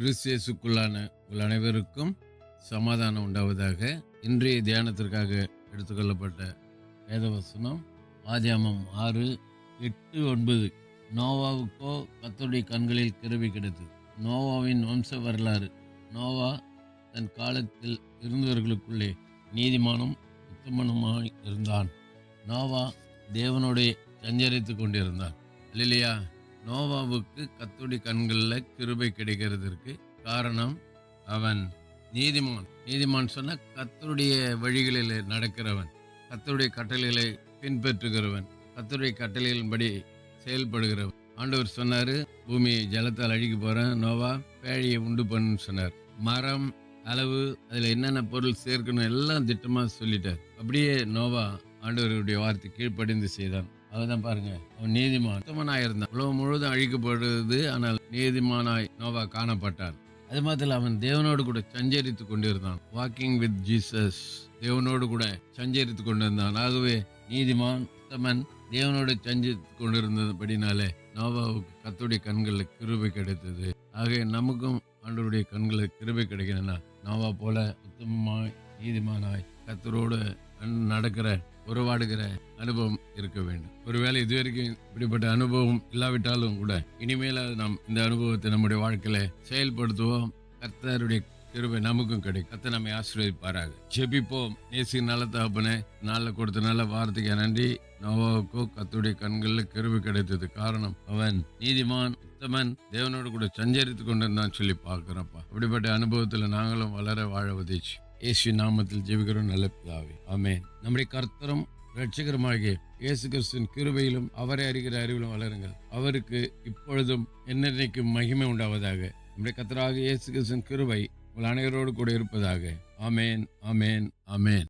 கிறிஸ்தியேசுக்குள்ளான உங்கள் அனைவருக்கும் சமாதானம் உண்டாவதாக. இன்றைய தியானத்திற்காக எடுத்துக்கொள்ளப்பட்ட வேதவசனம் ஆதியாகமம் 6:8-9. நோவாவுக்கோ கர்த்தருடைய கண்களில் கிருபை கிடைத்தது. நோவாவின் வம்ச வரலாறு. நோவா தன் காலத்தில் இருந்தவர்களுக்குள்ளே நீதிமானும் உத்தமனுமாய் இருந்தான். நோவா தேவனோடு சஞ்சரித்து கொண்டிருந்தான். இல்லையா? நோவாவுக்கு கர்த்தருடைய கண்களில் கிருபை கிடைக்கிறதுக்கு காரணம் அவன் நீதிமான். நீதிமான் சொன்ன கர்த்தருடைய வழிகளில் நடக்கிறவன், கர்த்தருடைய கட்டளைகளை பின்பற்றுகிறவன், கர்த்தருடைய கட்டளைகளின்படி செயல்படுகிறவன். ஆண்டவர் சொன்னாரு, பூமி ஜலத்தால் அழிக்க போறேன், நோவா பேழையை உண்டு பண்ணுன்னு சொன்னார். மரம், அளவு, அதில் என்னென்ன பொருள் சேர்க்கணும் எல்லாம் திட்டமா சொல்லிட்டார். அப்படியே நோவா ஆண்டவருடைய வார்த்தை கீழ்ப்படிந்து செய்தான். அதுதான் பாருங்க, அவன் நீதிமான் உத்தமனாய் இருந்தான். உலகம் முழுவதும் அழிக்கப்படுது, ஆனால் நீதிமானாய் நோவா காணப்பட்டான். அது மாத்திரம் அவன் தேவனோடு கூட சஞ்சரித்து கொண்டிருந்தான். வாக்கிங் வித் ஜீசஸ், தேவனோடு கூட சஞ்சரித்து கொண்டிருந்தான். ஆகவே நீதிமான் உத்தமன் தேவனோடு சஞ்சரித்து கொண்டிருந்தபடினாலே நோவாவுக்கு கர்த்தருடைய கண்களில் கிருபை கிடைத்தது. ஆகவே நமக்கும் ஆண்டவருடைய கண்களில் கிருபை கிடைக்கணும்னா நோவா போல உத்தமமாய் நீதிமானாய் கர்த்தரோடு நடக்கிற உறவாடுகிற அனுபவம் இருக்க வேண்டும். ஒருவேளை இதுவரைக்கும் இப்படிப்பட்ட அனுபவம் இல்லாவிட்டாலும் கூட இனிமேல நாம் இந்த அனுபவத்தை நம்முடைய வாழ்க்கையில செயல்படுத்துவோம். கர்த்தருடைய கிருபை நமக்கும் கிடைக்கும். கர்த்தர் நம்மை ஆசீர்வதிப்பாராக. ஜெபிப்போம். நேசிக்கும் நல்ல தகப்பனே, நாளில் கொடுத்த நல்ல வார்த்தைக்கு நன்றி. நோவாவுக்கோ கர்த்தருடைய கண்களில் கிருபை கிடைத்தது காரணம் அவன் நீதிமான் உத்தமன் தேவனோடு கூட சஞ்சரித்து கொண்டிருந்தான் சொல்லி பார்க்கிறோம்ப்பா. அப்படிப்பட்ட அனுபவத்துல நாங்களும் வளர வாழ உதவிச்சு இயேசு நாமத்தில் ஜெபிக்கிறோம் நல்ல பிதாவே, ஆமென். நம்முடைய கர்த்தரும் இரட்சகருமாகிய இயேசு கிறிஸ்துவின் கிருபையிலும் அவரை அறிகிற அறிவிலும் வளருங்கள். அவருக்கு இப்பொழுதும் என்னென்னைக்கும் மகிமை உண்டாவதாக. நம்முடைய கர்த்தராகிய இயேசு கிறிஸ்துவின் கிருபை உங்கள் அனைவரோடு கூட இருப்பதாக. ஆமென், ஆமென், ஆமென்.